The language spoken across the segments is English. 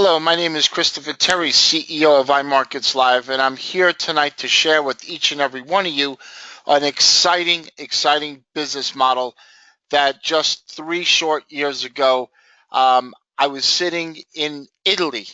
Hello, my name is Christopher Terry, CEO of iMarketsLive, and I'm here tonight to share with each and every one of you an exciting business model that just 3 short years ago, I was sitting in Italy.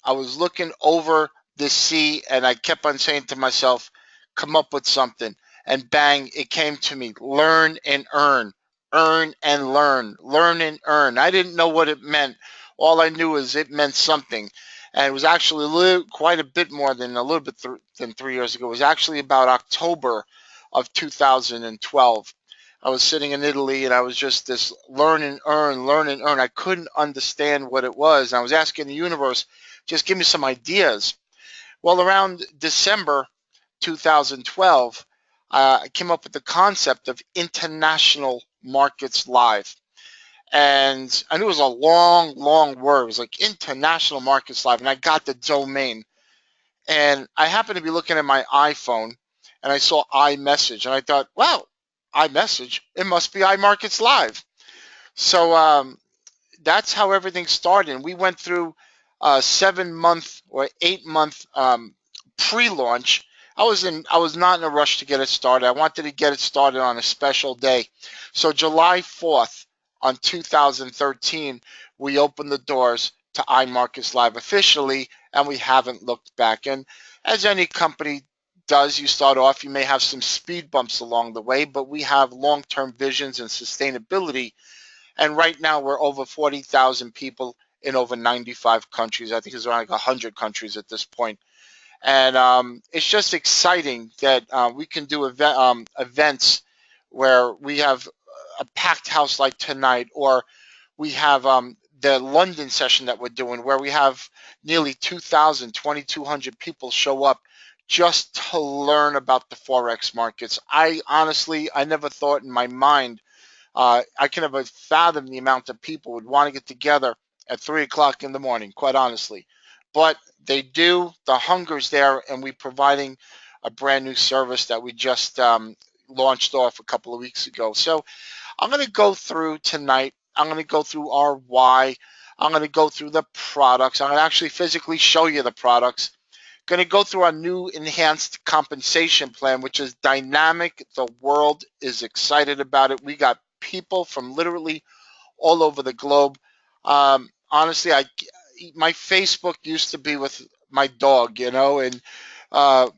I was looking over the sea, and I kept on saying to myself, come up with something. And bang, it came to me, learn and earn, earn and learn, learn and earn. I didn't know what it meant. All I knew is it meant something. And it was actually quite a bit more than a little bit than 3 years ago. It was actually about October of 2012. I was sitting in Italy and I was just this learn and earn, learn and earn. I couldn't understand what it was. I was asking the universe, just give me some ideas. Well, around December 2012, I came up with the concept of International Markets Live. And I knew it was a long word. It was like International Markets Live. And I got the domain. And I happened to be looking at my iPhone and I saw iMessage. And I thought, wow, iMessage, it must be iMarkets Live. So that's how everything started. And we went through a 7 month or 8 month pre-launch. I was not in a rush to get it started. I wanted to get it started on a special day. So July 4th on 2013, we opened the doors to iMarkets Live officially, and we haven't looked back. And as any company does, you start off, you may have some speed bumps along the way, but we have long-term visions and sustainability. And right now we're over 40,000 people in over 95 countries. I think it's around like 100 countries at this point. And it's just exciting that we can do events where we have a packed house like tonight, or we have the London session that we're doing where we have nearly 2,000, 2,200 people show up just to learn about the Forex markets. I honestly, I never thought in my mind I can never fathom the amount of people would want to get together at 3 o'clock in the morning, quite honestly. But they do, the hunger's there, and we're providing a brand new service that we just launched off a couple of weeks ago. So I'm going to go through tonight. I'm going to go through our why. I'm going to go through the products. I'm going to actually physically show you the products. Going to go through our new enhanced compensation plan, which is dynamic. The world is excited about it. We got people from literally all over the globe. Honestly, my Facebook used to be with my dog, uh,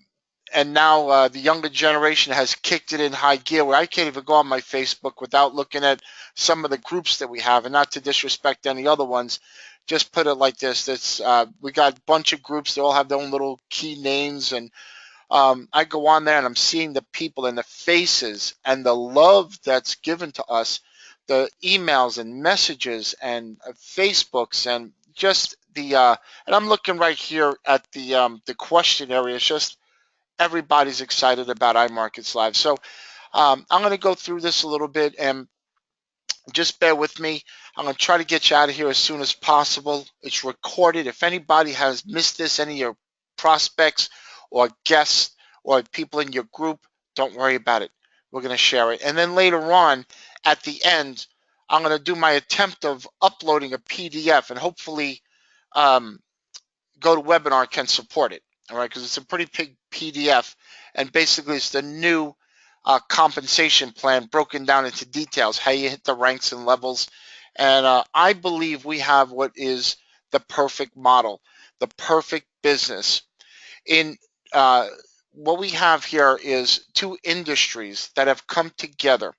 and now the younger generation has kicked it in high gear where I can't even go on my Facebook without looking at some of the groups that we have, and not to disrespect any other ones. Just put it like this: we got a bunch of groups. They all have their own little key names, and I go on there and I'm seeing the people and the faces and the love that's given to us, the emails and messages and Facebooks and just and I'm looking right here at the question area. It's just everybody's excited about iMarkets Live. So I'm going to go through this a little bit and just bear with me. I'm going to try to get you out of here as soon as possible. It's recorded. If anybody has missed this, any of your prospects or guests or people in your group, don't worry about it. We're going to share it. And then later on, at the end, I'm going to do my attempt of uploading a PDF, and hopefully GoToWebinar can support it. All right, because it's a pretty big PDF, and basically it's the new compensation plan broken down into details, how you hit the ranks and levels. And I believe we have what is the perfect model, the perfect business. In what we have here is two industries that have come together: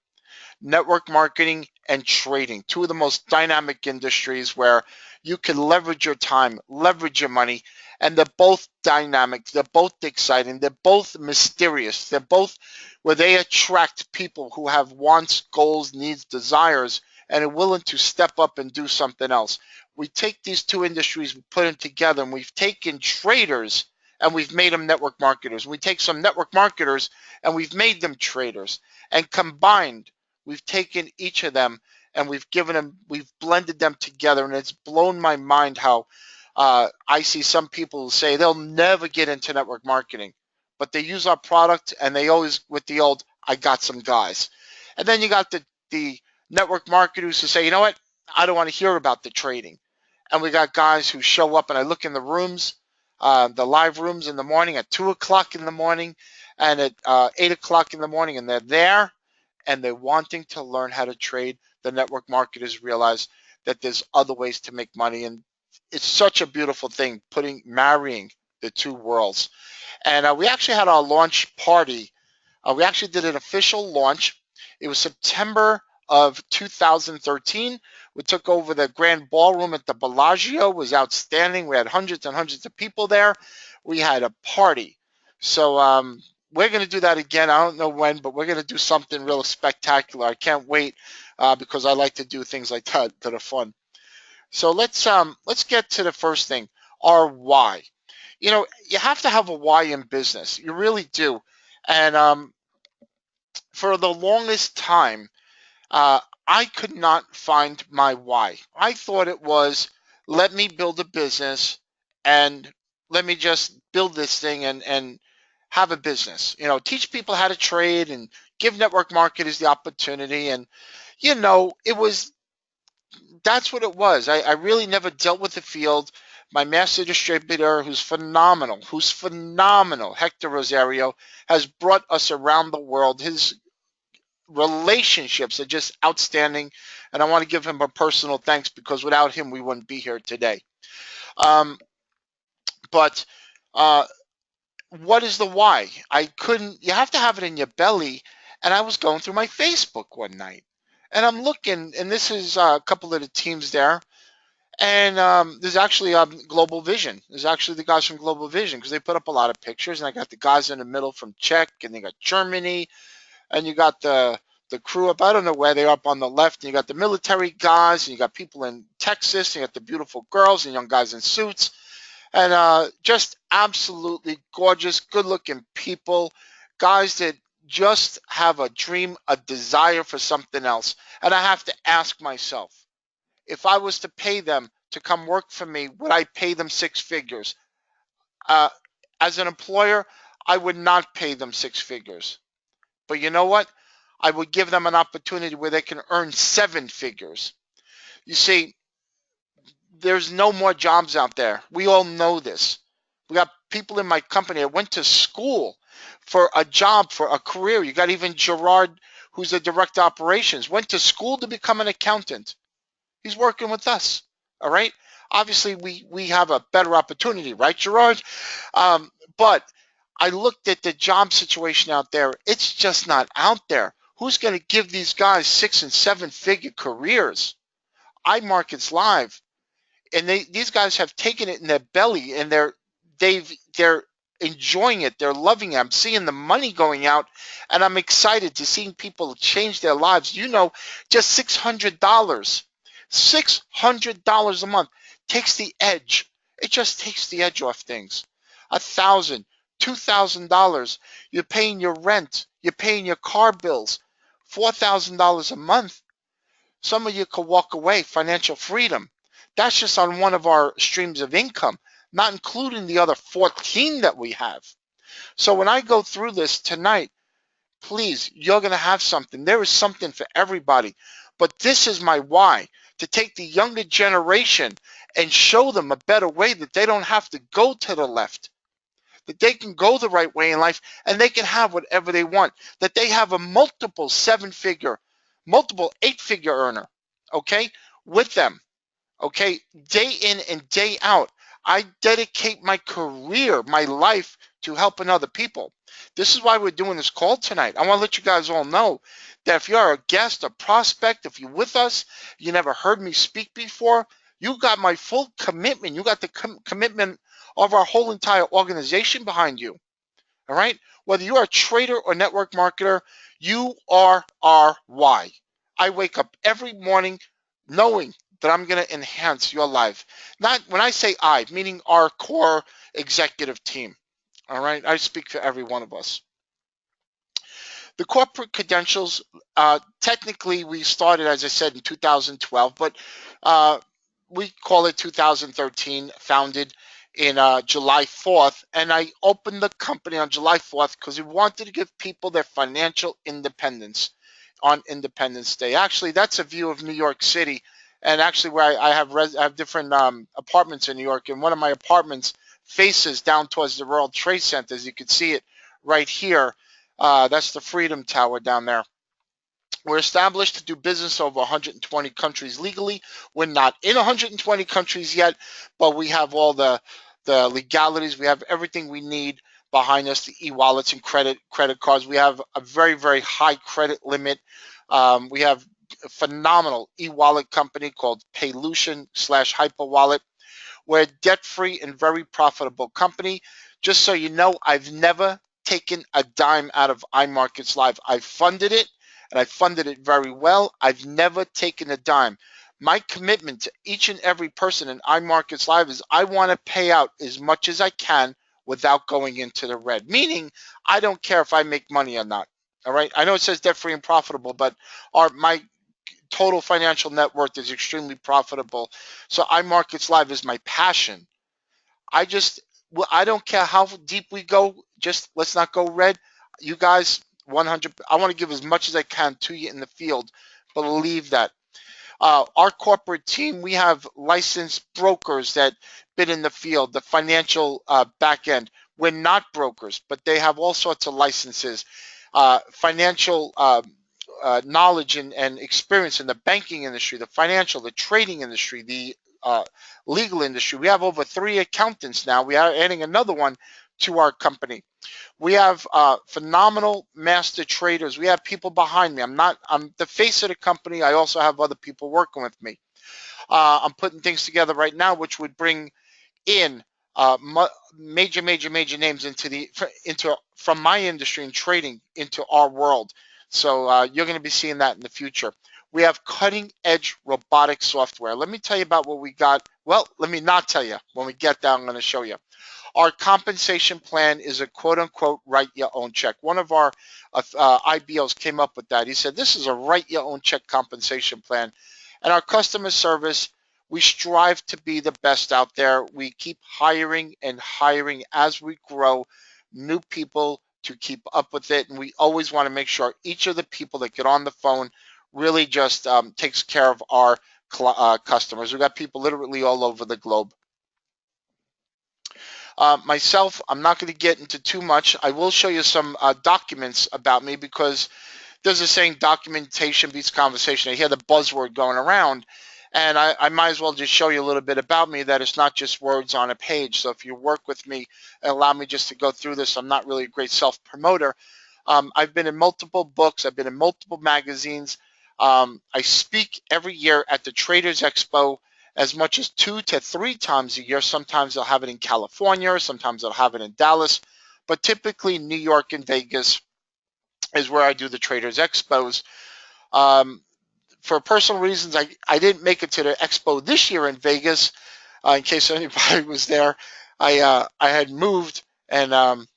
network marketing and trading, two of the most dynamic industries where you can leverage your time, leverage your money, and they're both dynamic, they're both exciting, they're both mysterious, they're both where they attract people who have wants, goals, needs, desires, and are willing to step up and do something else. We take these two industries, we put them together, and we've taken traders and we've made them network marketers. We take some network marketers and we've made them traders, and combined, we've taken each of them and we've blended them together, and it's blown my mind how I see some people who say they'll never get into network marketing, but they use our product and they always with the old, I got some guys. And then you got the network marketers who say, you know what, I don't want to hear about the trading. and we got guys who show up, and I look in the rooms, the live rooms in the morning at 2 o'clock in the morning and at 8 o'clock in the morning, and they're there and they're wanting to learn how to trade. The network marketers realize that there's other ways to make money, and it's such a beautiful thing, marrying the two worlds. And we actually had our launch party. We actually did an official launch. It was September of 2013. We took over the grand ballroom at the Bellagio. It was outstanding. We had hundreds and hundreds of people there. We had a party. So we're going to do that again. I don't know when, but we're going to do something real spectacular. I can't wait because I like to do things like that that are fun. So let's get to the first thing, our why. You know, you have to have a why in business. You really do. And for the longest time, I could not find my why. I thought it was, let me build a business and let me just build this thing and have a business. You know, teach people how to trade and give network marketers the opportunity. And, you know, that's what it was. I really never dealt with the field. My master distributor, who's phenomenal, Hector Rosario, has brought us around the world. His relationships are just outstanding, and I want to give him a personal thanks because without him, we wouldn't be here today. But what is the why? You have to have it in your belly, and I was going through my Facebook one night, and I'm looking, and this is a couple of the teams there. And there's actually Global Vision. There's actually the guys from Global Vision because they put up a lot of pictures. And I got the guys in the middle from Czech, and they got Germany, and you got the crew up. I don't know where they're up on the left. And you got the military guys, and you got people in Texas, and you got the beautiful girls and young guys in suits, and just absolutely gorgeous, good-looking people, guys that just have a dream, a desire for something else. And I have to ask myself, if I was to pay them to come work for me, would I pay them six figures? As an employer, I would not pay them six figures. But you know what? I would give them an opportunity where they can earn seven figures. You see, there's no more jobs out there. We all know this. We got people in my company that went to school for a job, for a career. You got even Gerard, who's the director of operations, went to school to become an accountant. He's working with us, all right? Obviously, we have a better opportunity, right, Gerard? But I looked at the job situation out there. It's just not out there. Who's going to give these guys 6- and 7-figure careers? iMarketsLive, and these guys have taken it in their belly, and they're enjoying it. They're loving it. I'm seeing the money going out, and I'm excited to seeing people change their lives. You know, just $600. $600 a month takes the edge. It just takes the edge off things. $1,000, $2,000. You're paying your rent. You're paying your car bills. $4,000 a month. Some of you could walk away, financial freedom. That's just on one of our streams of income, not including the other 14 that we have. So when I go through this tonight, please, you're going to have something. There is something for everybody. But this is my why, to take the younger generation and show them a better way, that they don't have to go to the left, that they can go the right way in life, and they can have whatever they want, that they have a multiple 7-figure, multiple 8-figure earner, okay, with them, okay, day in and day out. I dedicate my career, my life, to helping other people. This is why we're doing this call tonight. I want to let you guys all know that if you're a guest, a prospect, if you're with us, you never heard me speak before, you got my full commitment. You got the commitment of our whole entire organization behind you. All right? Whether you're a trader or network marketer, you are our why. I wake up every morning knowing that I'm going to enhance your life. Not when I say I, meaning our core executive team. All right? I speak for every one of us. The corporate credentials, technically we started, as I said, in 2012, but we call it 2013, founded in July 4th, and I opened the company on July 4th because we wanted to give people their financial independence on Independence Day. Actually, that's a view of New York City And actually, where I have different apartments in New York, and one of my apartments faces down towards the World Trade Center. As you can see it right here, that's the Freedom Tower down there. We're established to do business over 120 countries legally. We're not in 120 countries yet, but we have all the legalities. We have everything we need behind us, the e-wallets and credit cards. We have a very, very high credit limit. We have a phenomenal e-wallet company called Paylution/Hyperwallet. We're a debt-free and very profitable company. Just so you know, I've never taken a dime out of iMarketsLive. I funded it, and I funded it very well. I've never taken a dime. My commitment to each and every person in iMarketsLive is I want to pay out as much as I can without going into the red, meaning I don't care if I make money or not. All right. I know it says debt-free and profitable, but my total financial net worth is extremely profitable. So iMarketsLive is my passion. I don't care how deep we go. Just let's not go red. You guys, 100. I want to give as much as I can to you in the field. Believe that. Our corporate team, we have licensed brokers that been in the field, the financial back end. We're not brokers, but they have all sorts of licenses, financial knowledge and experience in the banking industry, the financial, the trading industry, the legal industry. We have over 3 accountants now. We are adding another one to our company. We have phenomenal master traders. We have people behind me. I'm the face of the company. I also have other people working with me. I'm putting things together right now, which would bring in major names from my industry and trading into our world. So you're going to be seeing that in the future. We have cutting edge robotic software. Let me tell you about what we got. Well, let me not tell you. When we get there, I'm going to show you. Our compensation plan is a quote unquote write your own check. One of our IBOs came up with that. He said, this is a write your own check compensation plan. And our customer service, we strive to be the best out there. We keep hiring and hiring as we grow new people to keep up with it. And we always want to make sure each of the people that get on the phone really just takes care of our customers. We've got people literally all over the globe. Myself, I'm not going to get into too much. I will show you some documents about me because there's a saying, documentation beats conversation. I hear the buzzword going around, and I might as well just show you a little bit about me, that it's not just words on a page. So if you work with me and allow me just to go through this, I'm not really a great self-promoter. I've been in multiple books. I've been in multiple magazines. I speak every year at the Traders Expo as much as 2 to 3 times a year. Sometimes they'll have it in California, sometimes they'll have it in Dallas, but typically New York and Vegas is where I do the Traders Expos. For personal reasons, I didn't make it to the expo this year in Vegas. In case anybody was there, I had moved, and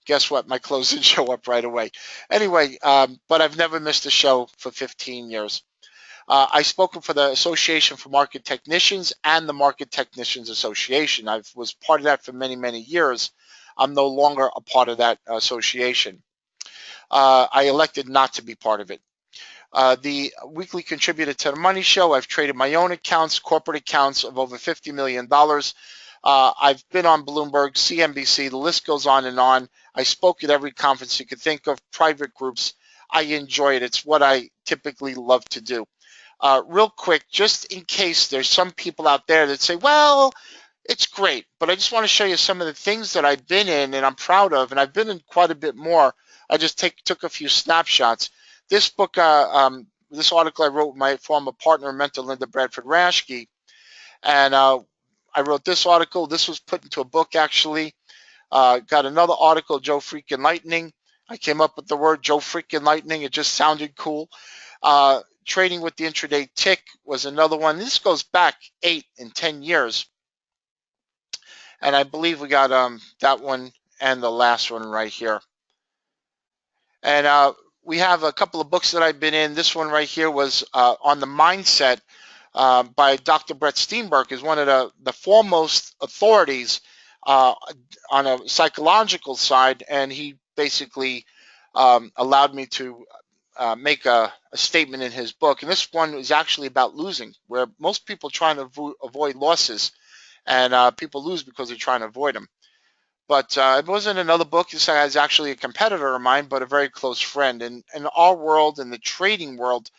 guess what? My clothes didn't show up right away. Anyway, but I've never missed a show for 15 years. I've spoken for the Association for Market Technicians and the Market Technicians Association. I was part of that for many years. I'm no longer a part of that association. I elected not to be part of it. The weekly contributor to the Money Show, I've traded my own accounts, corporate accounts of over $50 million. I've been on Bloomberg, CNBC, the list goes on and on. I spoke at every conference you could think of, private groups. I enjoy it. It's what I typically love to do. Real quick, just in case there's some people out there that say, well, it's great, but I just want to show you some of the things that I've been in and I'm proud of, and I've been in quite a bit more. I just took a few snapshots. This book, this article I wrote with my former partner and mentor, Linda Bradford Rashke, and I wrote this article. This was put into a book, actually. Got another article, Joe Freaking Lightning. I came up with the word Joe Freaking Lightning. It just sounded cool. Trading with the Intraday Tick was another one. This goes back 8 and 10 years. And I believe we got that one and the last one right here. And we have a couple of books that I've been in. This one right here was on the mindset by Dr. Brett Steenberg, is one of the foremost authorities on a psychological side, and he basically allowed me to make a statement in his book, and this one is actually about losing, where most people trying to avoid losses, and people lose because they're trying to avoid them. But it wasn't another book. This guy is actually a competitor of mine, but a very close friend. And in our world, in the trading world,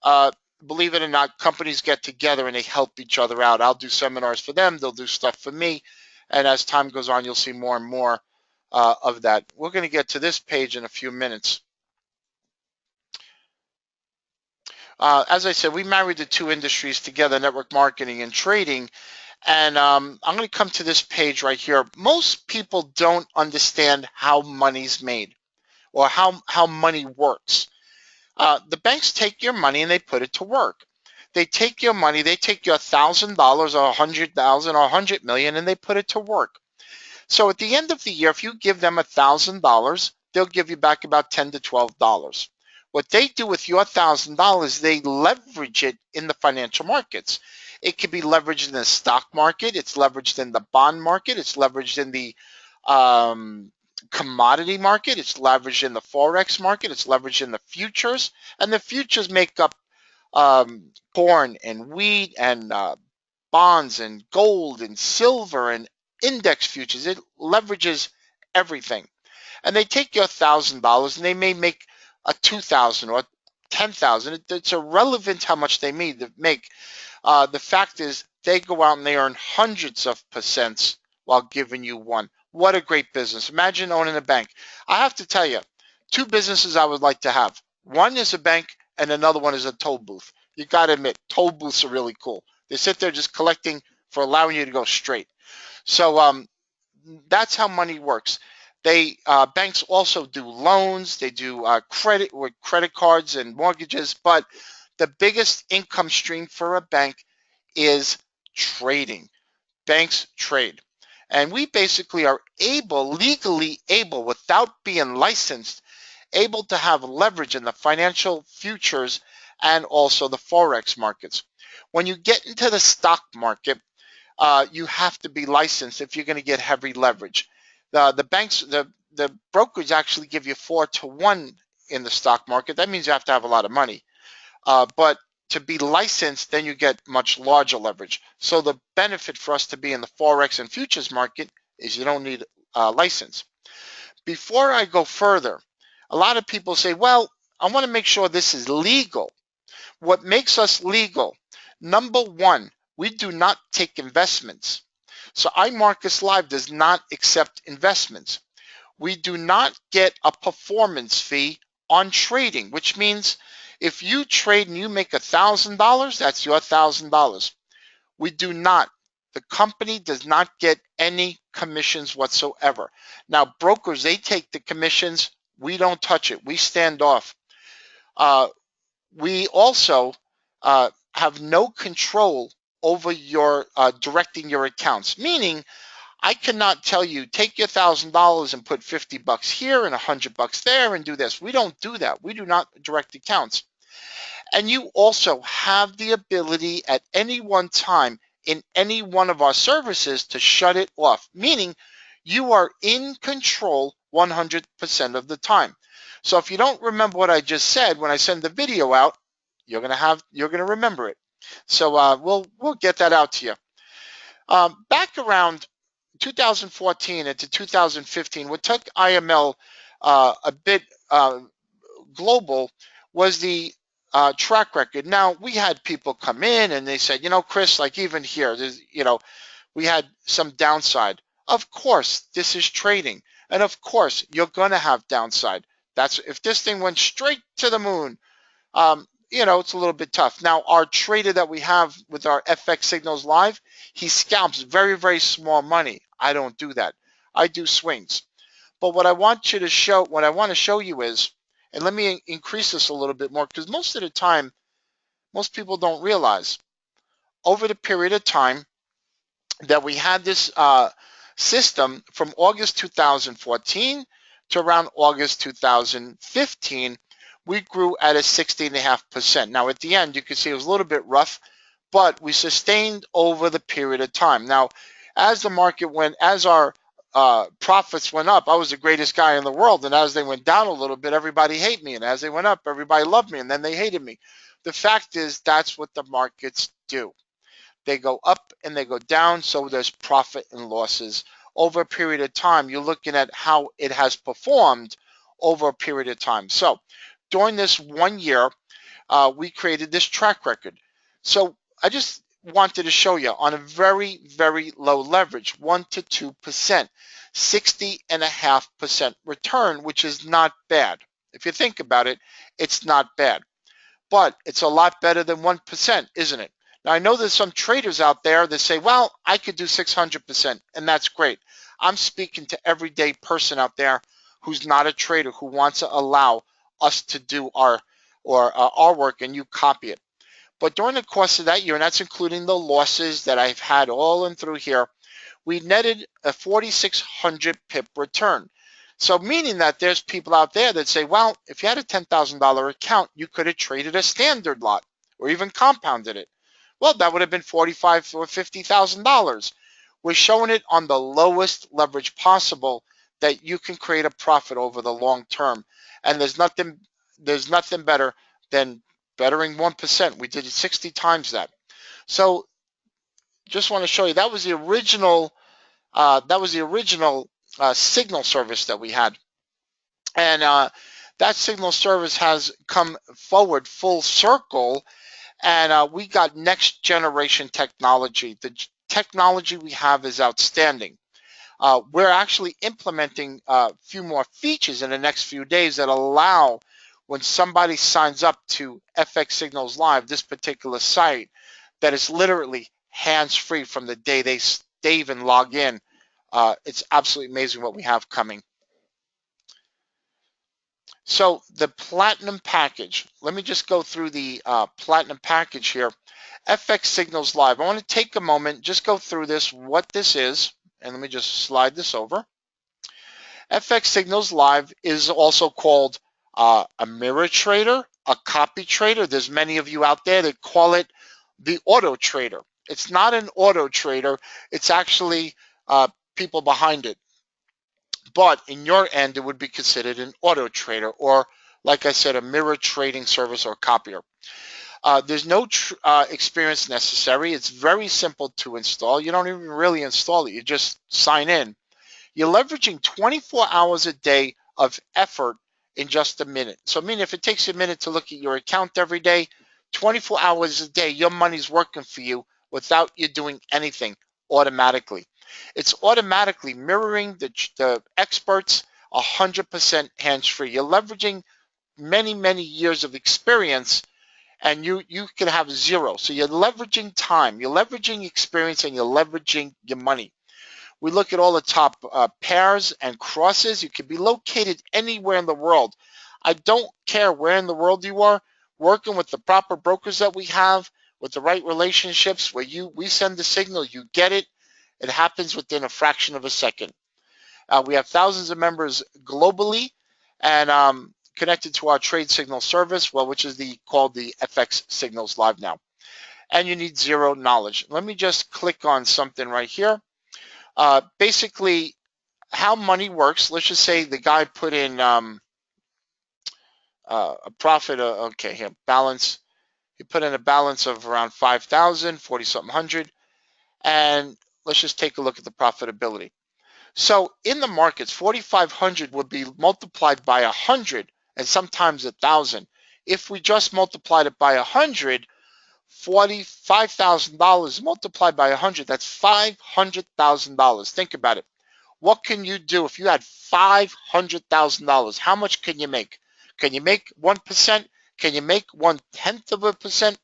uh, believe it or not, companies get together and they help each other out. I'll do seminars for them. They'll do stuff for me. And as time goes on, you'll see more and more of that. We're going to get to this page in a few minutes. As I said, we married the two industries together, network marketing and trading. And I'm going to come to this page right here. Most people don't understand how money's made or how money works. The banks take your money and they put it to work. They take your money, they take your $1,000 or $100,000 or $100 million and they put it to work. So at the end of the year, if you give them $1,000, they'll give you back about $10 to $12. What they do with your $1,000, they leverage it in the financial markets. It can be leveraged in the stock market. It's leveraged in the bond market. It's leveraged in the commodity market. It's leveraged in the Forex market. It's leveraged in the futures. And the futures make up corn and wheat and bonds and gold and silver and index futures. It leverages everything. And they take your $1,000 and they may make a $2,000 or $10,000. It's irrelevant how much they make. The fact is they go out and they earn hundreds of percents while giving you one. What a great business. Imagine owning a bank. I have to tell you, two businesses I would like to have. One is a bank and another one is a toll booth. You got to admit, toll booths are really cool. They sit there just collecting for allowing you to go straight. So that's how money works. Banks also do loans. They do credit with credit cards and mortgages. But the biggest income stream for a bank is trading. Banks trade. And we basically are legally able, without being licensed, able to have leverage in the financial futures and also the Forex markets. When you get into the stock market, you have to be licensed if you're going to get heavy leverage. The banks, the brokers actually give you 4-to-1 in the stock market. That means you have to have a lot of money. But to be licensed, then you get much larger leverage. So the benefit for us to be in the Forex and futures market is you don't need a license. Before I go further, a lot of people say, well, I want to make sure this is legal. What makes us legal? Number one, we do not take investments. So iMarketsLive does not accept investments. We do not get a performance fee on trading, which means if you trade and you make $1,000, that's your $1,000. We do not. The company does not get any commissions whatsoever. Now, brokers, they take the commissions. We don't touch it. We stand off. We also have no control over your directing your accounts, meaning I cannot tell you take your $1,000 and put $50 here and $100 there and do this. We don't do that. We do not direct accounts. And you also have the ability at any one time in any one of our services to shut it off, meaning you are in control 100% of the time. So if you don't remember what I just said, when I send the video out, you're gonna remember it. So we'll get that out to you. Back around 2014 into 2015, what took IML a bit global was the track record. Now, we had people come in and they said, Chris, like even here, we had some downside. Of course, this is trading. And of course, you're going to have downside. That's if this thing went straight to the moon, it's a little bit tough. Now, our trader that we have with our FX Signals Live, he scalps very, very small money. I don't do that. I do swings. But what I want to show you is, and let me increase this a little bit more, because most of the time, most people don't realize, over the period of time that we had this system from August 2014 to around August 2015, we grew at a 60.5%. Now, at the end, you can see it was a little bit rough, but we sustained over the period of time. Now, as the market went, as our profits went up, I was the greatest guy in the world. And as they went down a little bit, everybody hated me. And as they went up, everybody loved me. And then they hated me. The fact is, that's what the markets do. They go up and they go down. So there's profit and losses over a period of time. You're looking at how it has performed over a period of time. So during this 1 year, we created this track record. So I just wanted to show you on a very, very low leverage, 1 to 2%, 60.5% return, which is not bad. If you think about it, it's not bad, but it's a lot better than 1%, isn't it? Now, I know there's some traders out there that say, well, I could do 600%, and that's great. I'm speaking to everyday person out there who's not a trader, who wants to allow us to do our work and you copy it. But during the course of that year, and that's including the losses that I've had all in through here, we netted a 4,600 pip return. So meaning that there's people out there that say, well, if you had a $10,000 account, you could have traded a standard lot or even compounded it. Well, that would have been $45,000 or $50,000. We're showing it on the lowest leverage possible that you can create a profit over the long term. And there's nothing better than bettering 1%. We did it 60 times that. So just want to show you, that was the original signal service that we had. And that signal service has come forward full circle, and we got next generation technology. The technology we have is outstanding. We're actually implementing a few more features in the next few days that allow, when somebody signs up to FX Signals Live, this particular site, that is literally hands-free from the day they even log in. It's absolutely amazing what we have coming. So the Platinum package, let me just go through the Platinum package here. FX Signals Live, I want to take a moment, just go through this, what this is, and let me just slide this over. FX Signals Live is also called a mirror trader, a copy trader. There's many of you out there that call it the auto trader. It's not an auto trader, it's actually people behind it. But in your end, it would be considered an auto trader, or like I said, a mirror trading service or copier. There's no experience necessary. It's very simple to install. You don't even really install it. You just sign in. You're leveraging 24 hours a day of effort in just a minute. So I mean, if it takes you a minute to look at your account every day, 24 hours a day, your money's working for you without you doing anything automatically. It's automatically mirroring the experts 100% hands-free. You're leveraging many, many years of experience, and you can have zero. So you're leveraging time, you're leveraging experience, and you're leveraging your money. We look at all the top pairs and crosses. You can be located anywhere in the world. I don't care where in the world you are, working with the proper brokers that we have, with the right relationships, where we send the signal, you get it. It happens within a fraction of a second. We have thousands of members globally, and connected to our trade signal service, which is called the FX Signals Live now. And you need zero knowledge. Let me just click on something right here. Basically, how money works. Let's just say the guy put in a profit. Okay, here, balance. He put in a balance of around 5,000, 40-something hundred, and let's just take a look at the profitability. So in the markets, 4,500 would be multiplied by 100 and sometimes 1,000. If we just multiplied it by 100, $45,000 multiplied by 100, that's $500,000. Think about it. What can you do if you had $500,000? How much can you make? Can you make 1%? Can you make 1/10%?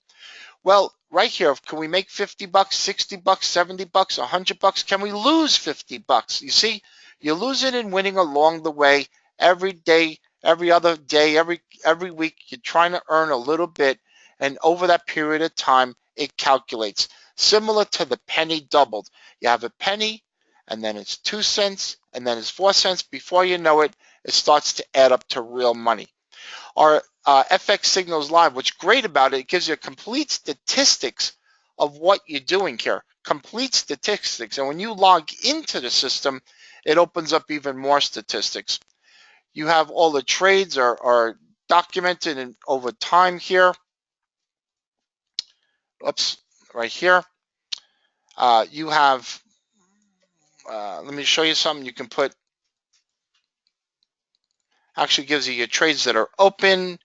Well, right here, can we make 50 bucks, 60 bucks, 70 bucks, 100 bucks? Can we lose 50 bucks? You see, you're losing and winning along the way every day, every other day, every week. You're trying to earn a little bit, and over that period of time, it calculates. Similar to the penny doubled. You have a penny, and then it's 2 cents, and then it's 4 cents. Before you know it, it starts to add up to real money. Our FX Signals Live, what's great about it, it gives you complete statistics of what you're doing here. Complete statistics. And when you log into the system, it opens up even more statistics. You have all the trades are documented in over time here. Oops, right here. You have, let me show you something. You can put, actually gives you your trades that are open.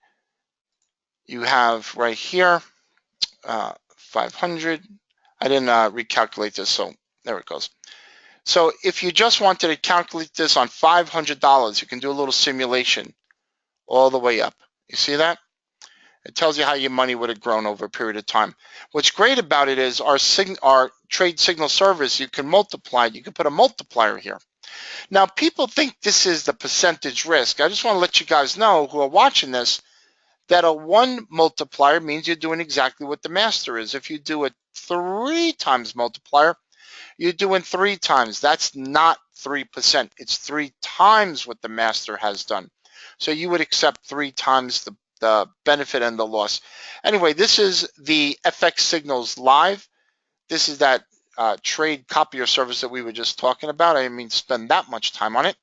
You have right here, 500. I didn't recalculate this, so there it goes. So if you just wanted to calculate this on $500, you can do a little simulation all the way up. You see that? It tells you how your money would have grown over a period of time. What's great about it is our trade signal service, you can multiply it. You can put a multiplier here. Now, people think this is the percentage risk. I just want to let you guys know who are watching this that a 1 multiplier means you're doing exactly what the master is. If you do a 3 times multiplier, you're doing 3 times. That's not 3%. It's 3 times what the master has done. So you would accept 3 times the benefit and the loss. Anyway, this is the FX Signals Live. This is that trade copier service that we were just talking about. I didn't mean to spend that much time on it.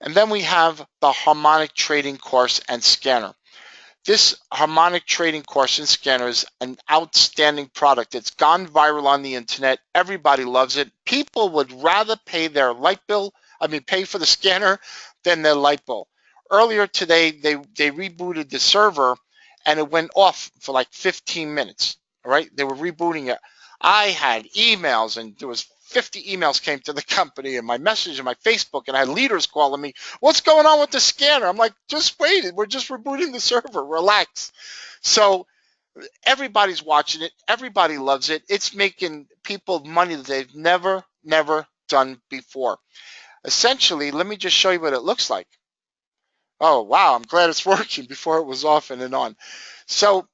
And then we have the harmonic trading course and scanner. This harmonic trading course and scanner is an outstanding product. It's gone viral on the internet. Everybody loves it. People would rather pay their light bill, pay for the scanner than their light bill. Earlier today, they rebooted the server and it went off for like 15 minutes. All right, they were rebooting it. I had emails, and there was 50 emails came to the company, and my message and my Facebook, and I had leaders calling me, what's going on with the scanner? I'm like, just wait, we're just rebooting the server, relax. So everybody's watching it, everybody loves it. It's making people money that they've never done before. Essentially, let me just show you what it looks like. Oh, wow, I'm glad it's working before it was off and on. So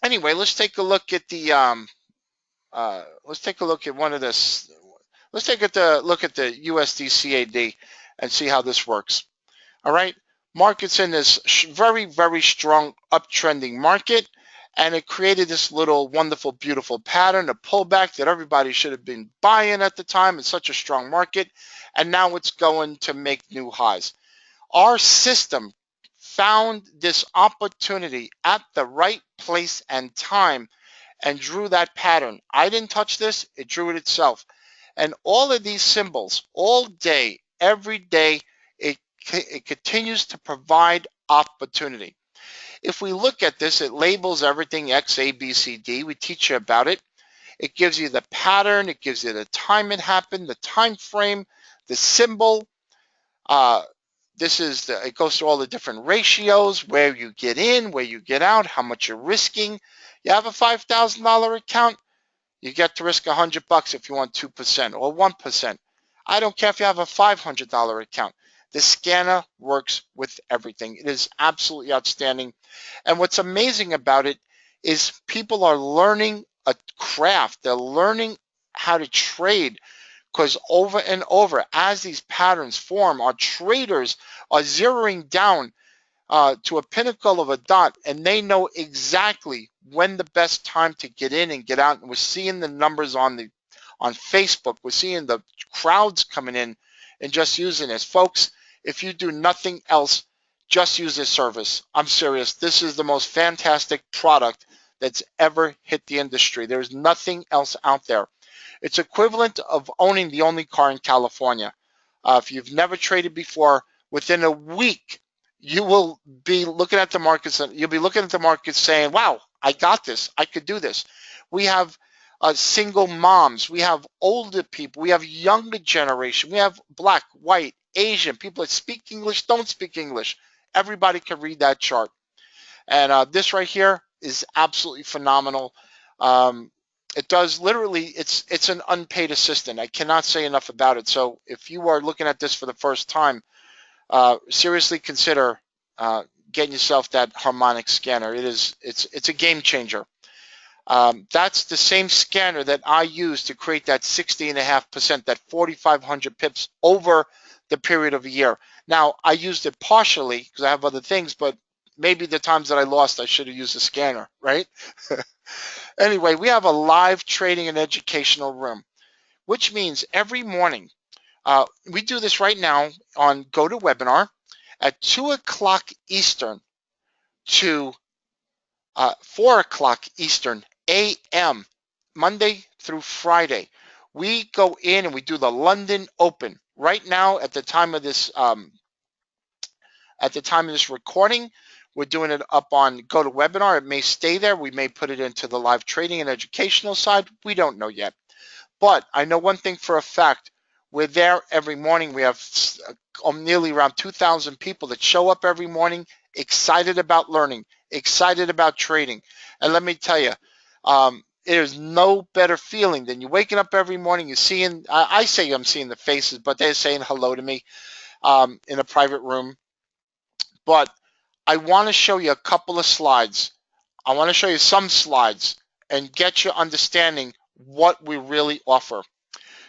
anyway, let's take a look at the let's take a look at one of this. Let's take a look at the USD CAD and see how this works. All right, market's in this very strong uptrending market, and it created this little wonderful, beautiful pattern, a pullback that everybody should have been buying at the time. It's such a strong market, and now it's going to make new highs. Our system found this opportunity at the right place and time and drew that pattern. I didn't touch this, it drew it itself. And all of these symbols, all day, every day, it continues to provide opportunity. If we look at this, it labels everything X, A, B, C, D. We teach you about it. It gives you the pattern, it gives you the time it happened, the time frame, the symbol. It goes through all the different ratios, where you get in, where you get out, how much you're risking. You have a $5,000 account, you get to risk $100 if you want 2% or 1%. I don't care if you have a $500 account. The scanner works with everything. It is absolutely outstanding. And what's amazing about it is people are learning a craft. They're learning how to trade, because over and over, as these patterns form, our traders are zeroing down to a pinnacle of a dot, and they know exactly when the best time to get in and get out. And we're seeing the numbers on Facebook. We're seeing the crowds coming in and just using this. Folks, if you do nothing else, just use this service. I'm serious. This is the most fantastic product that's ever hit the industry. There's nothing else out there. It's equivalent of owning the only car in California. If you've never traded before, within a week, you will be looking at the markets, and you'll be looking at the markets saying, wow, I got this, I could do this. We have single moms, we have older people, we have younger generation, we have black, white, Asian, people that speak English, don't speak English. Everybody can read that chart. And this right here is absolutely phenomenal. It does literally, it's an unpaid assistant. I cannot say enough about it. So if you are looking at this for the first time, seriously consider getting yourself that harmonic scanner. It's a game changer. That's the same scanner that I use to create that 60.5%, that 4,500 pips over the period of a year. Now, I used it partially because I have other things, but maybe the times that I lost, I should have used the scanner, right? Anyway, we have a live trading and educational room. which means every morning, we do this right now on GoToWebinar at 2 o'clock Eastern to 4 o'clock Eastern a.m. Monday through Friday. We go in and we do the London Open. Right now, at the time of this recording, we're doing it up on GoToWebinar. It may stay there. We may put it into the live trading and educational side. We don't know yet. But I know one thing for a fact. We're there every morning. We have nearly around 2,000 people that show up every morning, excited about learning, excited about trading. And let me tell you, there's no better feeling than you waking up every morning, you're seeing, I say I'm seeing the faces, but they're saying hello to me in a private room. But I want to show you a couple of slides. I want to show you some slides and get you understanding what we really offer.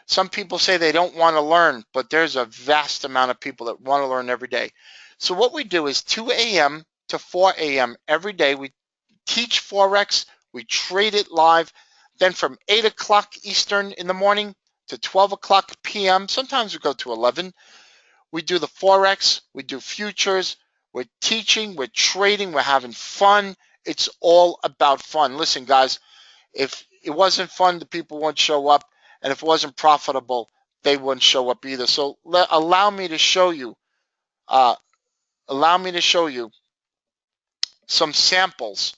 Some people say they don't want to learn, but there's a vast amount of people that want to learn every day. So what we do is 2 a.m. to 4 a.m. every day. We teach Forex. We trade it live. Then from 8 o'clock Eastern in the morning to 12 o'clock p.m., sometimes we go to 11, we do the Forex. We do futures. We're teaching. We're trading. We're having fun. It's all about fun. Listen, guys, if it wasn't fun, the people won't show up. And if it wasn't profitable, they wouldn't show up either. So allow me to show you some samples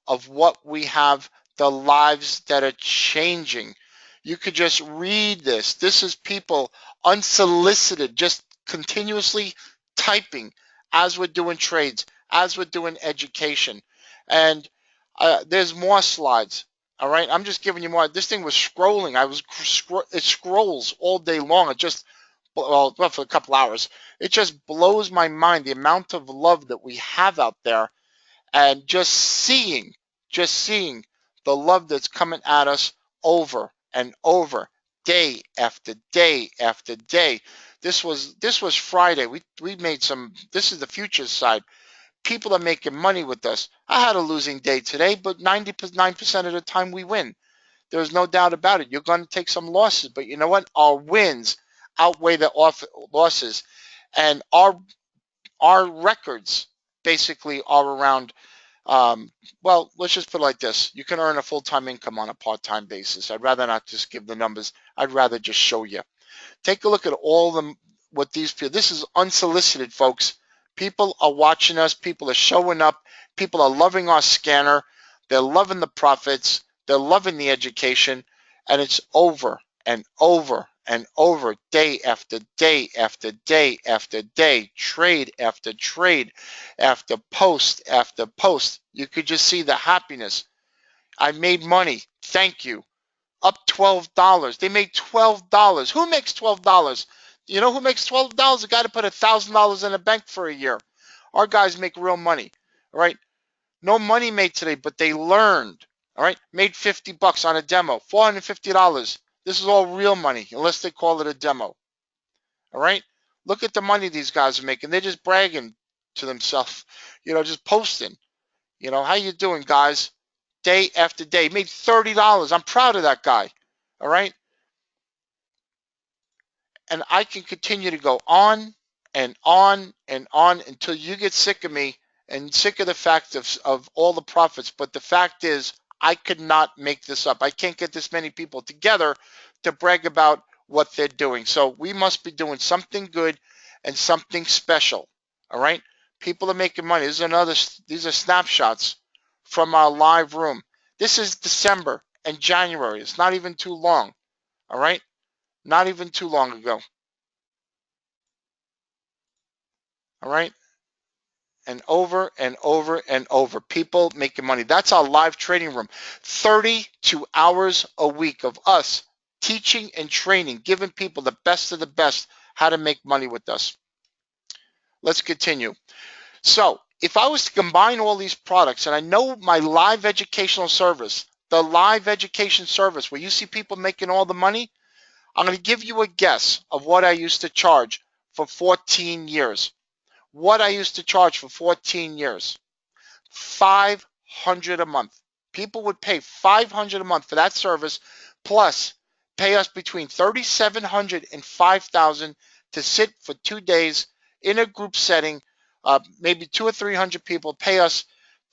of what we have, the lives that are changing. You could just read this. This is people unsolicited, just continuously typing as we're doing trades, as we're doing education. And there's more slides. All right, I'm just giving you more. This thing was scrolling. It scrolls all day long. It just, well, for a couple hours. It just blows my mind the amount of love that we have out there, and just seeing the love that's coming at us over and over, day after day after day. This was Friday. We made some. This is the futures side. People are making money with us. I had a losing day today, but 99% of the time we win. There's no doubt about it. You're going to take some losses, but you know what? Our wins outweigh the losses, and our records basically are around. Well, let's just put it like this. You can earn a full-time income on a part-time basis. I'd rather not just give the numbers. I'd rather just show you. Take a look at what these people, this is unsolicited, folks. People are watching us. People are showing up. People are loving our scanner. They're loving the profits. They're loving the education. And it's over and over and over, day after day after day after day, trade after trade, after post after post. You could just see the happiness. I made money. Thank you. Up $12. They made $12. Who makes $12? You know who makes $12? The guy that put $1,000 in a bank for a year. Our guys make real money. All right. No money made today, but they learned. All right. Made $50 on a demo. $450. This is all real money, unless they call it a demo. All right. Look at the money these guys are making. They're just bragging to themselves. You know, just posting. You know, how you doing, guys? Day after day. Made $30. I'm proud of that guy. All right. And I can continue to go on and on and on until you get sick of me and sick of the fact of all the profits. But the fact is, I could not make this up. I can't get this many people together to brag about what they're doing. So we must be doing something good and something special. All right. People are making money. These are snapshots from our live room. This is December and January. It's not even too long. All right. Not even too long ago. All right. And over and over and over. People making money. That's our live trading room. 32 hours a week of us teaching and training, giving people the best of the best how to make money with us. Let's continue. So if I was to combine all these products, and I know my live educational service, the live education service where you see people making all the money, I'm going to give you a guess of what I used to charge for 14 years. What I used to charge for 14 years. $500 a month. People would pay $500 a month for that service, plus pay us between $3,700 and $5,000 to sit for 2 days in a group setting. Maybe 200 or 300 people pay us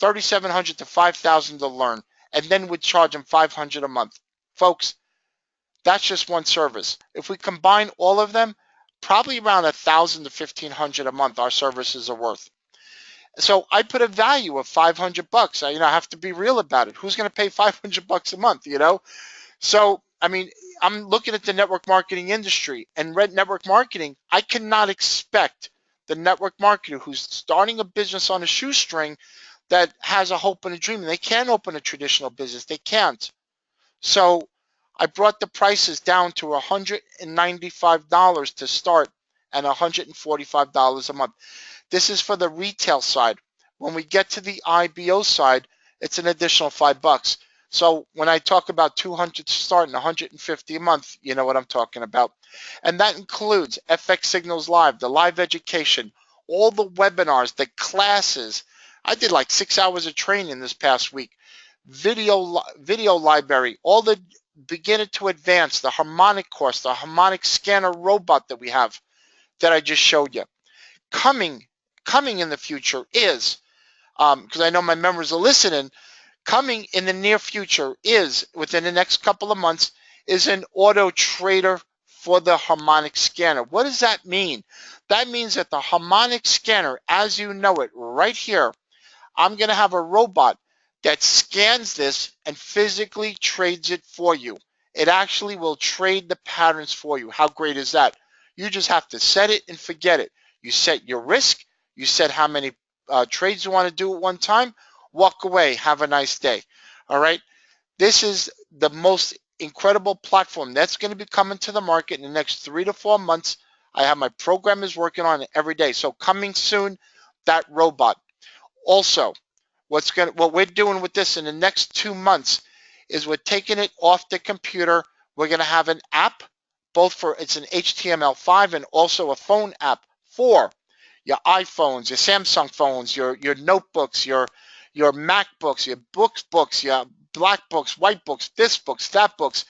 $3,700 to $5,000 to learn, and then we'd charge them $500 a month. Folks, that's just one service. If we combine all of them, probably around $1,000 to $1,500 a month our services are worth. So I put a value of $500. I have to be real about it. Who's going to pay $500 a month? So I mean, I'm looking at the network marketing industry, and network marketing, I cannot expect the network marketer who's starting a business on a shoestring that has a hope and a dream, and they can't open a traditional business. They can't. So I brought the prices down to $195 to start and $145 a month. This is for the retail side. When we get to the IBO side, it's an additional $5. So when I talk about 200 to start and 150 a month, you know what I'm talking about. And that includes FX Signals Live, the live education, all the webinars, the classes. I did like 6 hours of training this past week. Video library, all the beginner to advanced, the harmonic course, the harmonic scanner robot that we have that I just showed you. Coming in the future is, because I know my members are listening, coming in the near future is, within the next couple of months, is an auto trader for the harmonic scanner. What does that mean? That means that the harmonic scanner, as you know it right here, I'm going to have a robot that scans this and physically trades it for you. It actually will trade the patterns for you. How great is that? You just have to set it and forget it. You set your risk. You set how many trades you want to do at one time. Walk away. Have a nice day. All right. This is the most incredible platform that's going to be coming to the market in the next 3 to 4 months. I have my programmers working on it every day. So coming soon, that robot. Also, what we're doing with this in the next 2 months is we're taking it off the computer. We're going to have an app, it's an HTML5 and also a phone app for your iPhones, your Samsung phones, your notebooks, your MacBooks, your books, your black books, white books, this books, that books,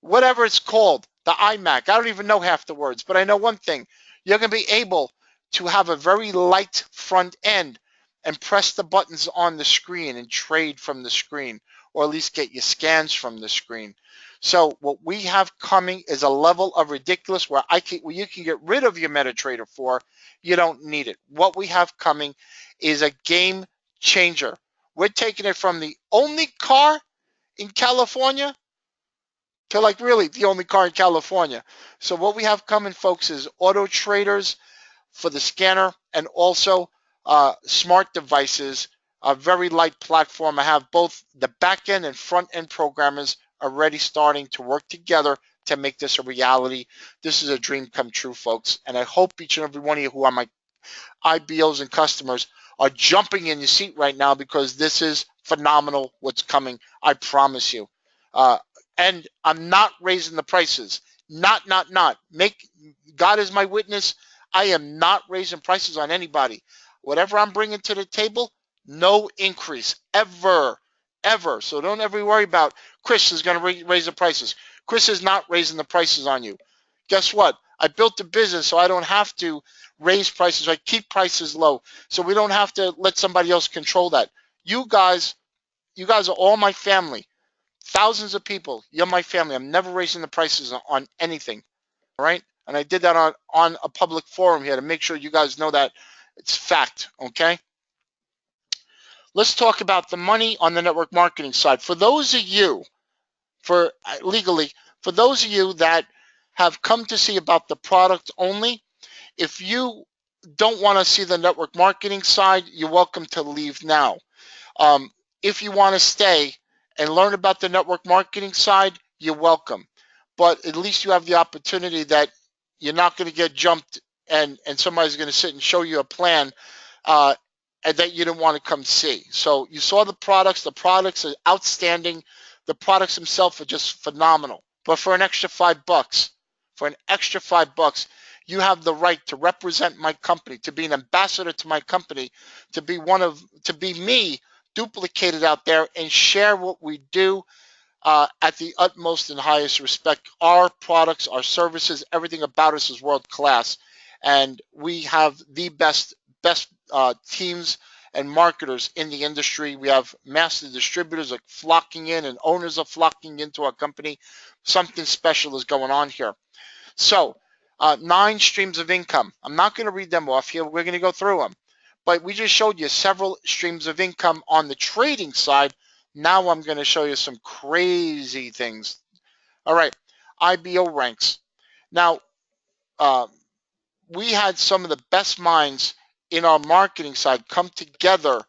whatever it's called, the iMac. I don't even know half the words, but I know one thing. You're going to be able to have a very light front end and press the buttons on the screen and trade from the screen, or at least get your scans from the screen. So what we have coming is a level of ridiculous where you can get rid of your MetaTrader 4. You don't need it. What we have coming is a game changer. We're taking it from the only car in California to like really the only car in California. So what we have coming, folks, is auto traders for the scanner and also smart devices, a very light platform. I have both the back end and front end programmers already starting to work together to make this a reality. This is a dream come true, folks. And I hope each and every one of you who are my IBOs and customers are jumping in your seat right now, because this is phenomenal what's coming. I promise you. And I'm not raising the prices. Not. God is my witness. I am not raising prices on anybody. Whatever I'm bringing to the table, no increase ever. So don't ever worry about Chris is going to raise the prices. Chris is not raising the prices on you. Guess what? I built a business so I don't have to raise prices. I keep prices low so we don't have to let somebody else control that. You guys are all my family. Thousands of people. You're my family. I'm never raising the prices on anything. All right? And I did that on a public forum here to make sure you guys know that it's fact. Okay? Let's talk about the money on the network marketing side. For those of you, for those of you that have come to see about the product only, if you don't want to see the network marketing side, you're welcome to leave now. If you want to stay and learn about the network marketing side, you're welcome. But at least you have the opportunity that you're not going to get jumped and somebody's going to sit and show you a plan and that you didn't want to come see. So you saw the products. The products are outstanding. The products themselves are just phenomenal. But for an extra $5, you have the right to represent my company, to be an ambassador to my company, to be me duplicated out there and share what we do at the utmost and highest respect. Our products, our services, everything about us is world class, and we have the best teams and marketers in the industry. We have master distributors like flocking in, and owners are flocking into our company. Something special is going on here. So, 9 streams of income. I'm not going to read them off here. We're going to go through them. But we just showed you several streams of income on the trading side. Now I'm going to show you some crazy things. All right, IBO ranks. Now, uh, we had some of the best minds in our marketing side come together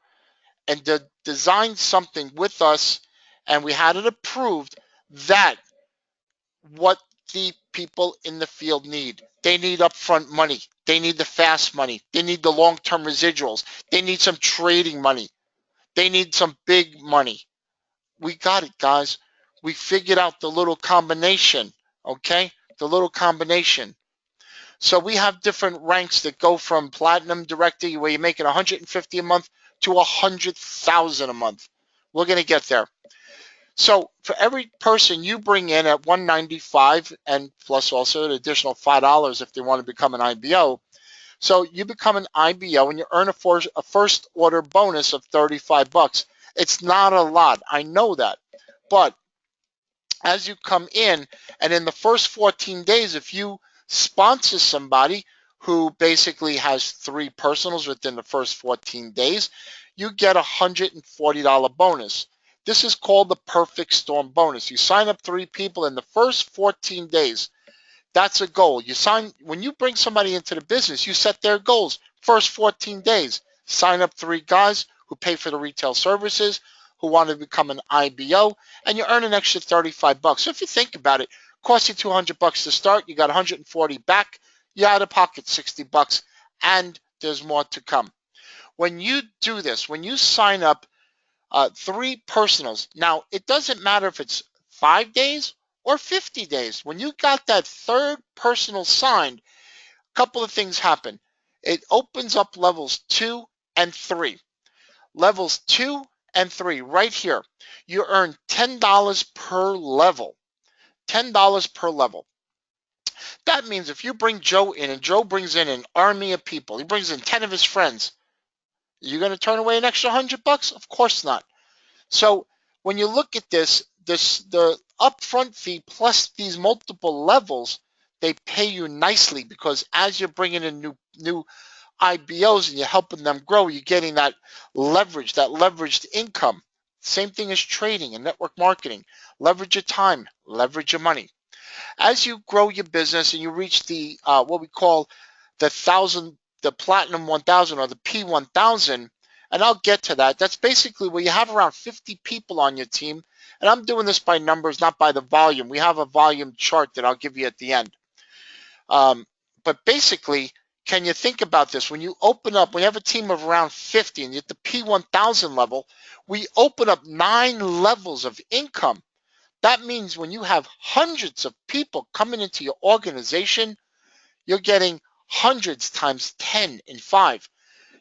and design something with us, and we had it approved that what the people in the field need. They need upfront money. They need the fast money. They need the long-term residuals. They need some trading money. They need some big money. We got it, guys. We figured out the little combination, okay? The little combination. So we have different ranks that go from platinum director, where you're making 150 a month, to 100,000 a month. We're going to get there. So for every person you bring in at 195, and plus also an additional $5 if they want to become an IBO. So you become an IBO and you earn a first order bonus of 35 bucks. It's not a lot, I know that. But as you come in, and in the first 14 days, if you sponsor somebody who basically has 3 personals within the first 14 days, you get a $140 bonus. This is called the perfect storm bonus. You sign up 3 people in the first 14 days. That's a goal. When you bring somebody into the business, you set their goals. First 14 days, sign up 3 guys who pay for the retail services, who want to become an IBO, and you earn an extra 35 bucks. So if you think about it, costs you 200 bucks to start, you got 140 back, you out of pocket 60 bucks, and there's more to come. When you do this, when you sign up 3 personals, now it doesn't matter if it's 5 days or 50 days. When you got that 3rd personal signed, a couple of things happen. It opens up levels 2 and 3. Levels 2 and 3 right here. You earn $10 per level. $10 per level. That means if you bring Joe in, and Joe brings in an army of people, he brings in 10 of his friends, you're going to turn away an extra 100 bucks? Of course not. So when you look at the upfront fee plus these multiple levels, they pay you nicely, because as you're bringing in new IBOs and you're helping them grow, you're getting that leverage, that leveraged income. Same thing as trading and network marketing. Leverage your time, leverage your money. As you grow your business and you reach the what we call the Platinum 1000 or the P1000, and I'll get to that. That's basically where you have around 50 people on your team. And I'm doing this by numbers, not by the volume. We have a volume chart that I'll give you at the end. But basically, can you think about this? When you open up, we have a team of around 50, and at the P1000 level, we open up 9 levels of income. That means when you have hundreds of people coming into your organization, you're getting hundreds times 10 in 5.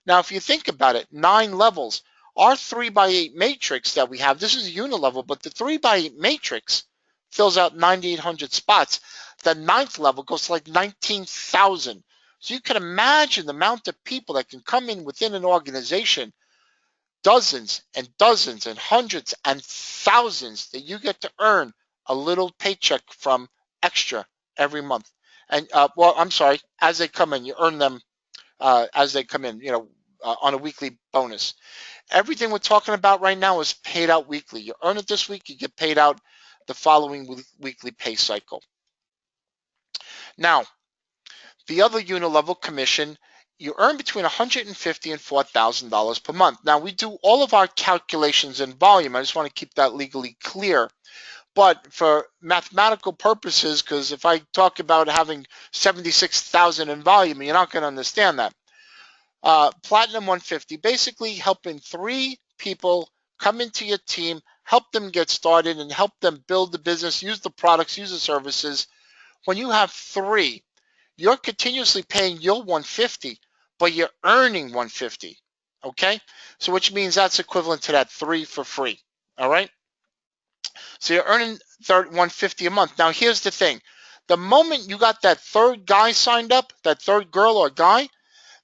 Now, if you think about it, 9 levels. Our 3x8 matrix that we have, this is a unilevel, but the 3x8 matrix fills out 9,800 spots. The 9th level goes to like 19,000. So you can imagine the amount of people that can come in within an organization, dozens and dozens and hundreds and thousands, that you get to earn a little paycheck from extra every month. And well, I'm sorry, as they come in, you earn them as they come in, on a weekly bonus. Everything we're talking about right now is paid out weekly. You earn it this week, you get paid out the following weekly pay cycle. Now, the other unilevel commission, you earn between $150 and $4,000 per month. Now, we do all of our calculations in volume. I just want to keep that legally clear. But for mathematical purposes, because if I talk about having 76,000 in volume, you're not going to understand that. Platinum 150, basically helping 3 people come into your team, help them get started, and help them build the business, use the products, use the services. When you have 3, you're continuously paying your 150, but you're earning 150. Okay, so which means that's equivalent to that 3 for free. All right. So you're earning 150 a month. Now here's the thing. The moment you got that third guy signed up, that third girl or guy,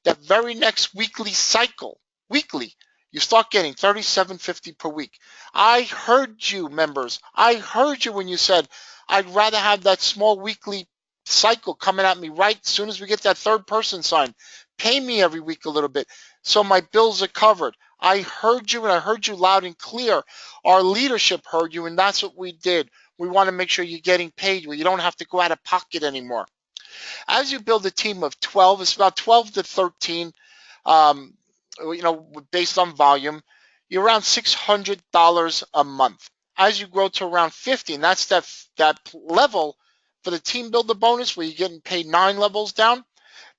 that very next weekly cycle, weekly, you start getting $37.50 per week. I heard you, members. I heard you when you said, I'd rather have that small weekly cycle coming at me right as soon as we get that third person signed. Pay me every week a little bit so my bills are covered. I heard you, and I heard you loud and clear. Our leadership heard you, and that's what we did. We want to make sure you're getting paid where you don't have to go out of pocket anymore. As you build a team of 12, it's about 12 to 13, um, based on volume, you're around $600 a month. As you grow to around 50, and that's that level for the team builder bonus where you're getting paid 9 levels down,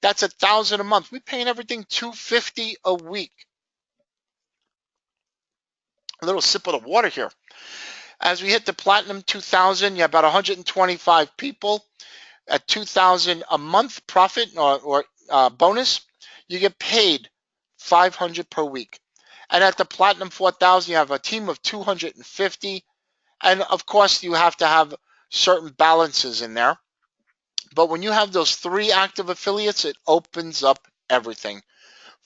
that's $1,000 a month. We're paying everything $250 a week. A little sip of the water here. As we hit the platinum 2000, you have about 125 people. At $2,000 a month profit or bonus, you get paid $500 per week. And at the platinum 4000, you have a team of 250. And of course, you have to have certain balances in there. But when you have those 3 active affiliates, it opens up everything.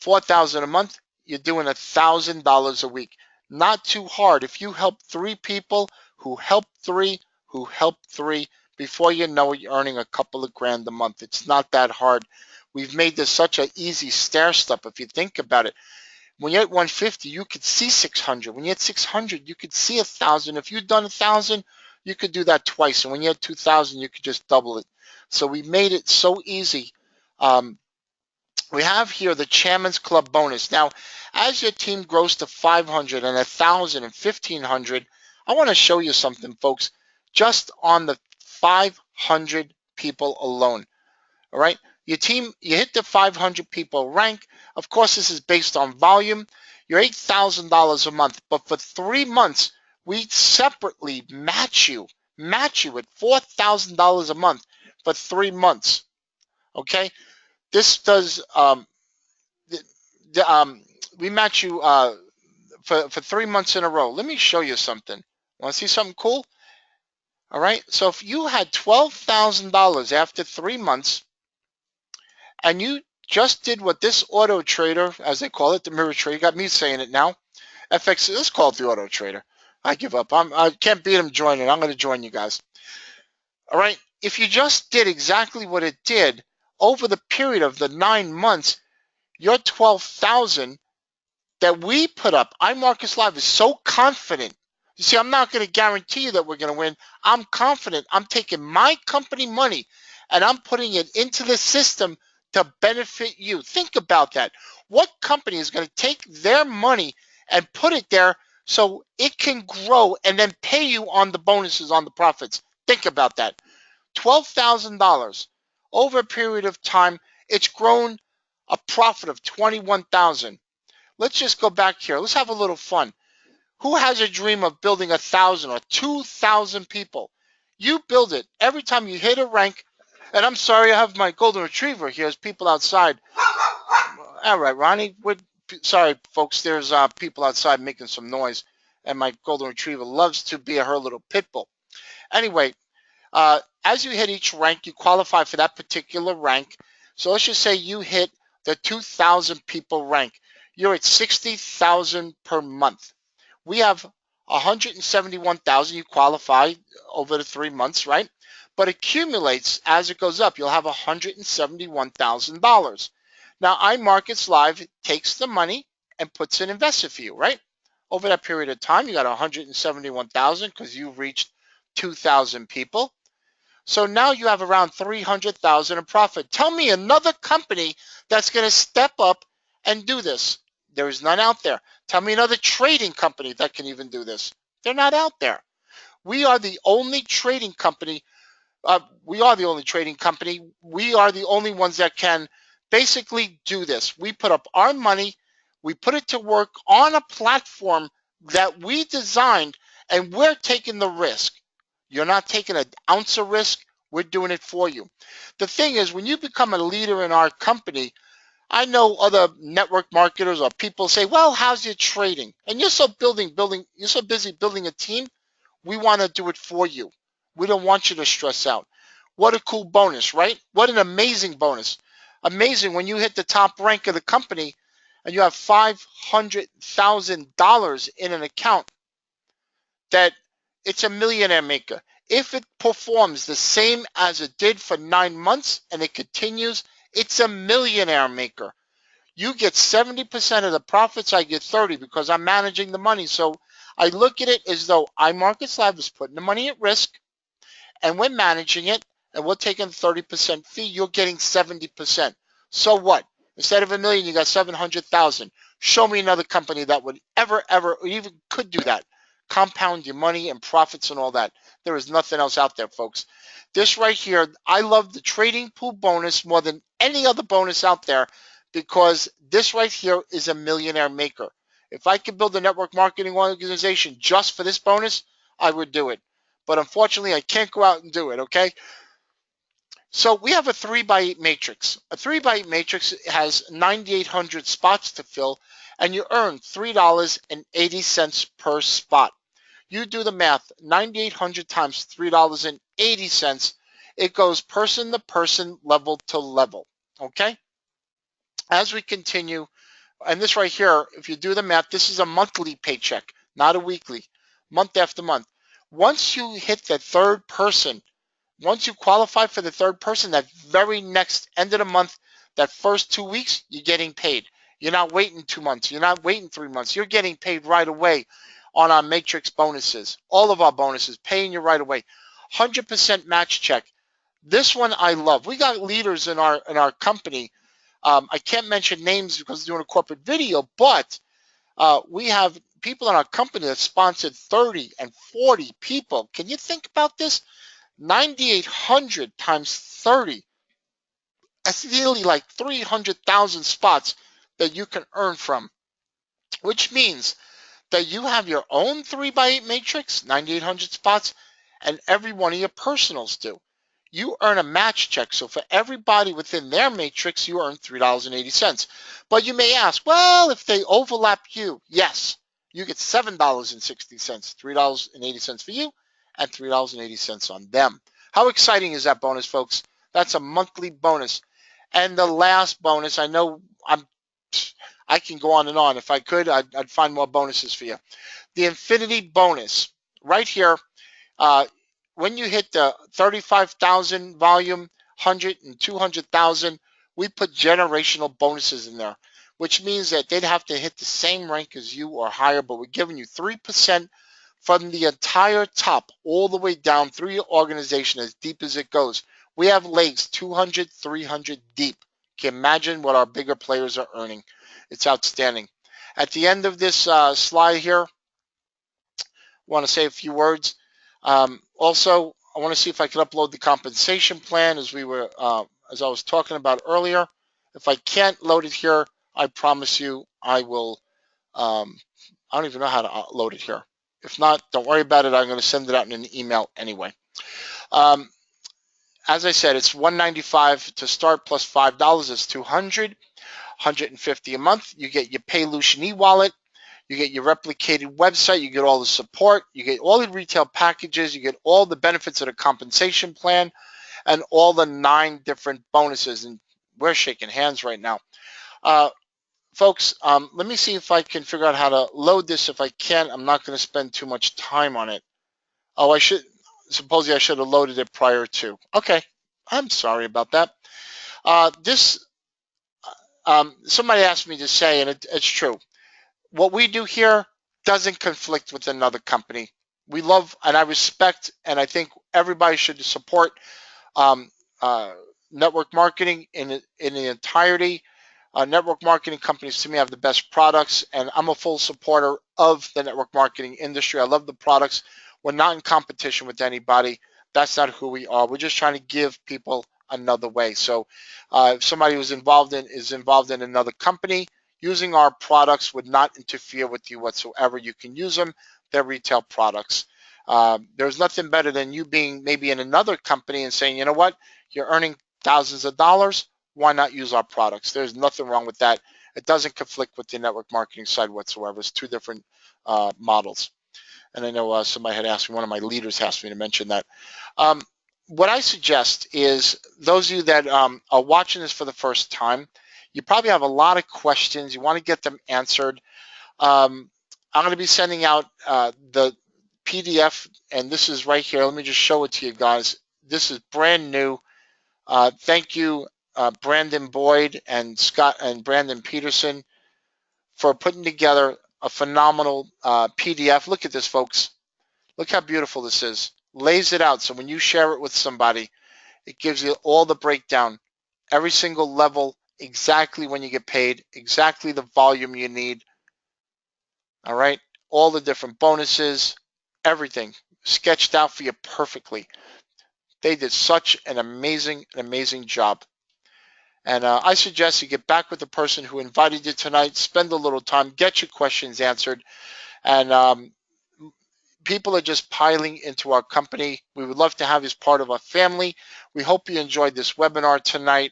$4,000 a month, you're doing $1,000 a week. Not too hard. If you help 3 people who help 3, who help 3, before you know it, you're earning a couple of grand a month. It's not that hard. We've made this such an easy stair step if you think about it. When you're at 150, you could see 600. When you're at 600, you could see 1,000. If you've done 1,000, you could do that twice. And when you're at 2,000, you could just double it. So we made it so easy. We have here the Chairman's Club bonus. Now, as your team grows to 500 and 1,000 and 1,500, I want to show you something, folks, just on the 500 people alone. All right, your team, you hit the 500 people rank. Of course, this is based on volume. You're $8,000 a month, but for 3 months, we separately match you at $4,000 a month for 3 months. Okay, this does we match you for 3 months in a row. Let me show you something. Want to see something cool? All right, so if you had $12,000 after 3 months, and you just did what this auto trader, as they call it, the mirror trader, got me saying it now. FX, let's call it the auto trader. I give up. I can't beat him joining. I'm going to join you guys. All right, if you just did exactly what it did over the period of the 9 months, your 12,000 that we put up, iMarketsLive is so confident. You see, I'm not going to guarantee you that we're going to win. I'm confident. I'm taking my company money and I'm putting it into the system to benefit you. Think about that. What company is going to take their money and put it there so it can grow and then pay you on the bonuses, on the profits? Think about that. $12,000 over a period of time, it's grown a profit of $21,000. Let's just go back here. Let's have a little fun. Who has a dream of building 1,000 or 2,000 people? You build it. Every time you hit a rank, and I'm sorry, I have my golden retriever here. There's people outside. All right, Ronnie. Sorry, folks. There's people outside making some noise, and my golden retriever loves to be her little pit bull. Anyway, as you hit each rank, you qualify for that particular rank. So let's just say you hit the 2,000 people rank. You're at 60,000 per month. We have 171,000. You qualify over the 3 months, right? But accumulates as it goes up. You'll have $171,000. Now, iMarketsLive takes the money and puts it invested for you, right? Over that period of time, you got 171,000 because you reached 2,000 people. So now you have around 300,000 in profit. Tell me another company that's going to step up and do this. There is none out there. Tell me another trading company that can even do this. They're not out there. We are the only trading company. We are the only ones that can basically do this. We put up our money. We put it to work on a platform that we designed, and we're taking the risk. You're not taking an ounce of risk. We're doing it for you. The thing is, when you become a leader in our company, I know other network marketers or people say, well, how's your trading? And you're so busy building a team. We want to do it for you. We don't want you to stress out. What a cool bonus, right? What an amazing bonus. Amazing when you hit the top rank of the company and you have $500,000 in an account, that it's a millionaire maker. If it performs the same as it did for 9 months and it continues, it's a millionaire maker. You get 70% of the profits, I get 30 because I'm managing the money. So I look at it as though iMarketsLive is putting the money at risk and we're managing it and we're taking 30% fee. You're getting 70%. So what? Instead of a million, you got 700,000. Show me another company that would ever, or even could do that. Compound your money and profits and all that. There is nothing else out there, folks. This right here, I love the trading pool bonus more than any other bonus out there because this right here is a millionaire maker. If I could build a network marketing organization just for this bonus, I would do it. But unfortunately, I can't go out and do it, okay? So we have a 3x8 matrix. A 3x8 matrix has 9,800 spots to fill, and you earn $3.80 per spot. You do the math, 9,800 times $3.80, it goes person to person, level to level, okay? As we continue, and this right here, if you do the math, this is a monthly paycheck, not a weekly, month after month. Once you hit the third person, once you qualify for the third person, that very next end of the month, that first 2 weeks, you're getting paid. You're not waiting 2 months. You're not waiting 3 months. You're getting paid right away on our matrix bonuses. All of our bonuses, paying you right away. 100% match check. This one I love. We got leaders in our company. I can't mention names because we're doing a corporate video, but we have people in our company that sponsored 30 and 40 people. Can you think about this? 9,800 times 30. That's nearly like 300,000 spots that you can earn from, which means that you have your own 3x8 matrix, 9,800 spots, and every one of your personals do. You earn a match check. So for everybody within their matrix, you earn $3.80. But you may ask, well, if they overlap you, yes, you get $7.60, $3.80 for you, and $3.80 on them. How exciting is that bonus, folks? That's a monthly bonus. And the last bonus, I know I can go on and on. If I could, I'd find more bonuses for you. The infinity bonus, right here, when you hit the 35,000 volume, 100 and 200,000, we put generational bonuses in there, which means that they'd have to hit the same rank as you or higher, but we're giving you 3% from the entire top all the way down through your organization as deep as it goes. We have legs 200, 300 deep. Can you imagine what our bigger players are earning? It's outstanding. At the end of this slide here, I want to say a few words. Also, I want to see if I can upload the compensation plan as I was talking about earlier. If I can't load it here, I promise you I will. I don't even know how to load it here. If not, don't worry about it. I'm going to send it out in an email anyway. As I said, it's $195 to start plus $5 is $200, $150 a month. You get your Paylution e-wallet. You get your replicated website, you get all the support, you get all the retail packages, you get all the benefits of the compensation plan, and all the 9 different bonuses. And we're shaking hands right now. Folks, let me see if I can figure out how to load this. If I can, I'm not going to spend too much time on it. Oh, supposedly I should have loaded it prior to. Okay, I'm sorry about that. Somebody asked me to say, and it's true. What we do here doesn't conflict with another company. We love and I respect, and I think everybody should support network marketing in the entirety. Network marketing companies to me have the best products, and I'm a full supporter of the network marketing industry. I love the products. We're not in competition with anybody. That's not who we are. We're just trying to give people another way. So if somebody is involved in another company, using our products would not interfere with you whatsoever. You can use them. They're retail products. There's nothing better than you being maybe in another company and saying, you know what, you're earning thousands of dollars. Why not use our products? There's nothing wrong with that. It doesn't conflict with the network marketing side whatsoever. It's 2 different models. And I know somebody had asked me, one of my leaders asked me to mention that. What I suggest is those of you that are watching this for the first time, you probably have a lot of questions. You want to get them answered. I'm going to be sending out the PDF, and this is right here. Let me just show it to you guys. This is brand new. Thank you, Brandon Boyd and Scott and Brandon Peterson, for putting together a phenomenal PDF. Look at this, folks. Look how beautiful this is. Lays it out so when you share it with somebody, it gives you all the breakdown, every single level, exactly when you get paid, exactly the volume you need. All right, all the different bonuses, everything sketched out for you perfectly. They did such an amazing job. And I suggest you get back with the person who invited you tonight, spend a little time, get your questions answered. And people are just piling into our company. We would love to have you as part of our family. We hope you enjoyed this webinar tonight.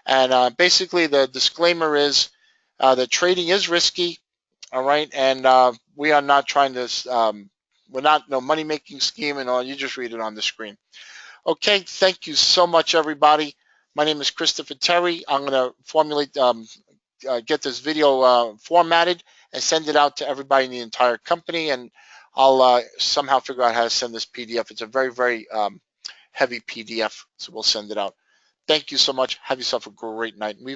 And basically the disclaimer is that trading is risky, all right? And we are not trying to, we're not no money-making scheme and all. You just read it on the screen. Okay, thank you so much, everybody. My name is Christopher Terry. I'm going to formulate, get this video formatted and send it out to everybody in the entire company. And I'll somehow figure out how to send this PDF. It's a very heavy PDF, so we'll send it out. Thank you so much. Have yourself a great night. We've